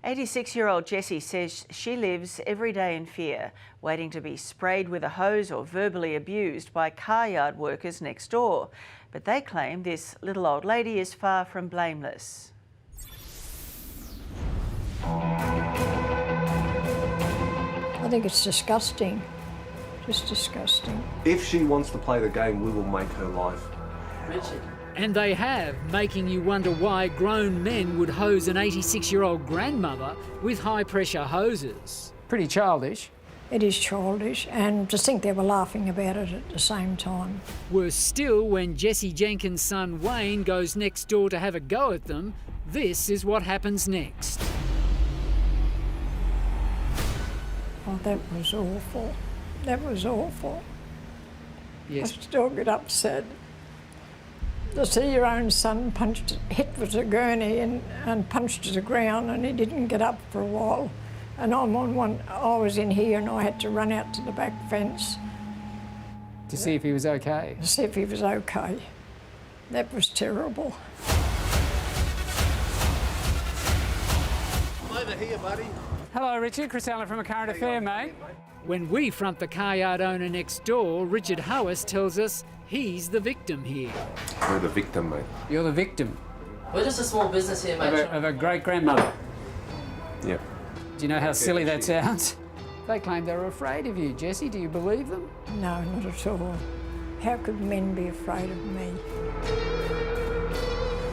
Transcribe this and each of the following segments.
86-year-old Jessie says she lives every day in fear, waiting to be sprayed with a hose or verbally abused by car yard workers next door. But they claim this little old lady is far from blameless. I think it's disgusting, just disgusting. If she wants to play the game, we will make her life. Richard. And they have, making you wonder why grown men would hose an 86-year-old grandmother with high-pressure hoses. Pretty childish. It is childish, and to think they were laughing about it at the same time. Worse still, when Jessie Jenkins' son Wayne goes next door to have a go at them, this is what happens next. Oh, that was awful. That was awful. Yes. I still get upset. To see your own son hit with a gurney and punched to the ground, and he didn't get up for a while. And I was in here and I had to run out to the back fence. To see if he was okay? To see if he was okay. That was terrible. Over here, buddy. Hello, Richard. Chris Allen from A Current Affair, mate. When we front the car yard owner next door, Richard Howarth tells us he's the victim here. We're the victim, mate. You're the victim? We're just a small business here, mate. Of a great-grandmother? Yep. Do you know how silly that sounds? They claim they were afraid of you. Jessie, do you believe them? No, not at all. How could men be afraid of me?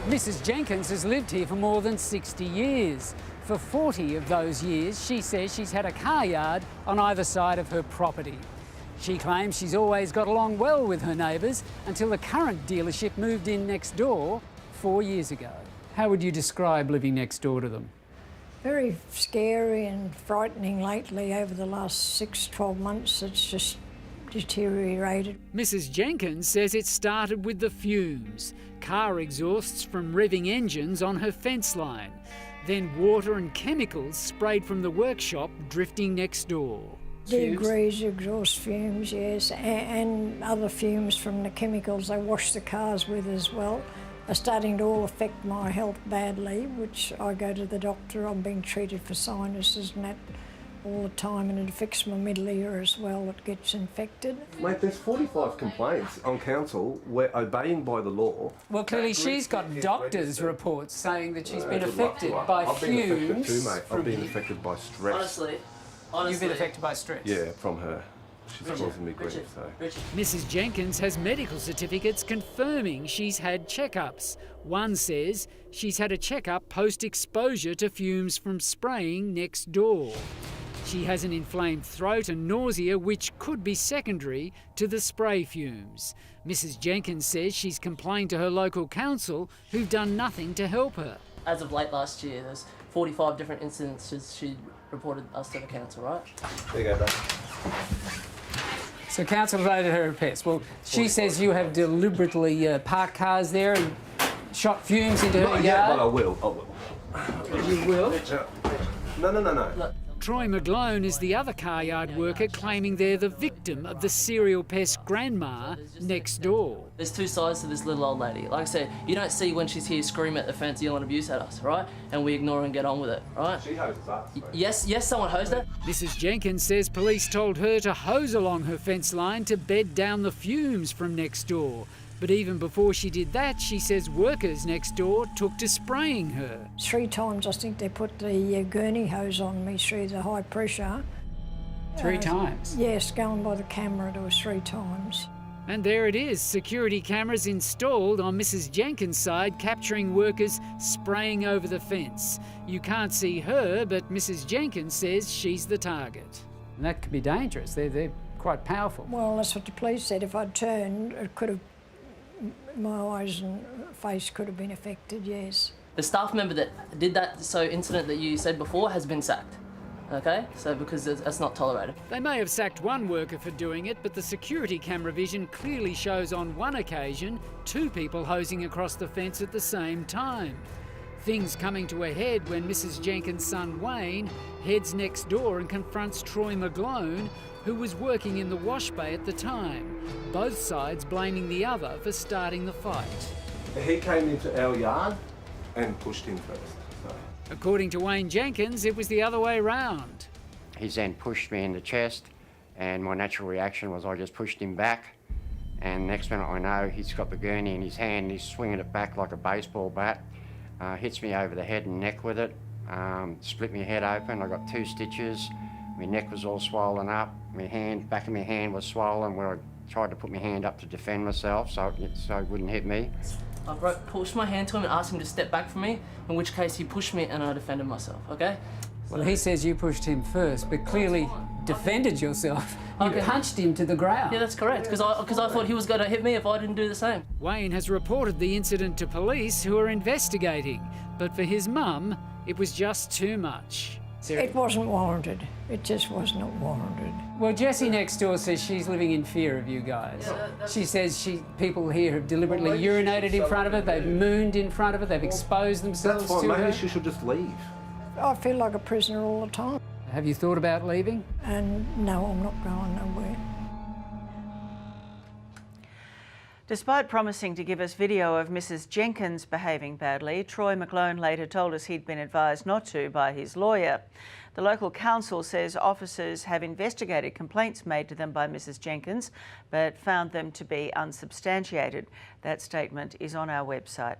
Mrs. Jenkins has lived here for more than 60 years. For 40 of those years, she says she's had a car yard on either side of her property. She claims she's always got along well with her neighbours until the current dealership moved in next door 4 years ago. How would you describe living next door to them? Very scary and frightening lately. Over the last 6-12 months, it's just deteriorated. Mrs. Jenkins says it started with the fumes, car exhausts from revving engines on her fence line, then water and chemicals sprayed from the workshop drifting next door. Degrees, exhaust fumes, yes, and other fumes from the chemicals they wash the cars with as well are starting to all affect my health badly, which I go to the doctor. I'm being treated for sinuses and that all the time, and it affects my middle ear as well. It gets infected. Mate, there's 45 complaints on council. We're obeying by the law. Well, clearly she's got doctors' reports saying that she's been affected by I've been affected fumes. too, mate. I've been affected by stress. Honestly. You've been affected by stress? Yeah, from her. She's causing me grief, so. Mrs. Jenkins has medical certificates confirming she's had checkups. One says she's had a checkup post-exposure to fumes from spraying next door. She has an inflamed throat and nausea which could be secondary to the spray fumes. Mrs. Jenkins says she's complained to her local council who've done nothing to help her. As of late last year, there's 45 different incidences she reported us to the council, right? There you go, bro. So council voted her a pest. Well, she says you have deliberately parked cars there and shot fumes into her Not yard. yet, but I will. You will? No. Look, Troy McGlone is the other car yard worker claiming they're the victim of the serial pest grandma next door. there's two sides to this little old lady. Like I said, you don't see when she's here screaming at the fence, yelling abuse at us, right? And we ignore her and get on with it, right? She hoses us. Yes, someone hosed her. Mrs. Jenkins says police told her to hose along her fence line to bed down the fumes from next door. But even before she did that, she says workers next door took to spraying her. 3 times I think they put the gurney hose on me through the high pressure. 3 times? Yes, going by the camera there was 3 times. And there it is, security cameras installed on Mrs. Jenkins' side capturing workers spraying over the fence. You can't see her, but Mrs. Jenkins says she's the target. And that could be dangerous. They're quite powerful. Well, that's what the police said. If I'd turned, it could have, my eyes and face could have been affected, yes. The staff member that did that incident that you said before has been sacked. Okay, so because that's not tolerated. They may have sacked one worker for doing it, but the security camera vision clearly shows on one occasion 2 people hosing across the fence at the same time. Things coming to a head when Mrs. Jenkins' son Wayne heads next door and confronts Troy McGlone, who was working in the wash bay at the time, both sides blaming the other for starting the fight. He came into our yard and pushed him first. So. According to Wayne Jenkins, it was the other way round. He then pushed me in the chest, and my natural reaction was I just pushed him back. And next minute I know, he's got the gurney in his hand and he's swinging it back like a baseball bat. Hits me over the head and neck with it, split my head open. I got 2 stitches. My neck was all swollen up. My hand, back of my hand was swollen where I tried to put my hand up to defend myself so it wouldn't hit me. I pushed my hand to him and asked him to step back from me, in which case he pushed me and I defended myself, okay? Well, he says you pushed him first, but clearly defended yourself. You punched him to the ground. Yeah, that's correct, because I thought he was going to hit me if I didn't do the same. Wayne has reported the incident to police, who are investigating, but for his mum, it was just too much. It wasn't warranted. It just was not warranted. Well, Jessie next door says she's living in fear of you guys. She says people here have deliberately urinated in front of her, they've mooned in front of her, they've exposed themselves That's fine, to her. maybe she should just leave. I feel like a prisoner all the time. Have you thought about leaving? And no, I'm not going nowhere. Despite promising to give us video of Mrs. Jenkins behaving badly, Troy McLone later told us he'd been advised not to by his lawyer. The local council says officers have investigated complaints made to them by Mrs. Jenkins, but found them to be unsubstantiated. That statement is on our website.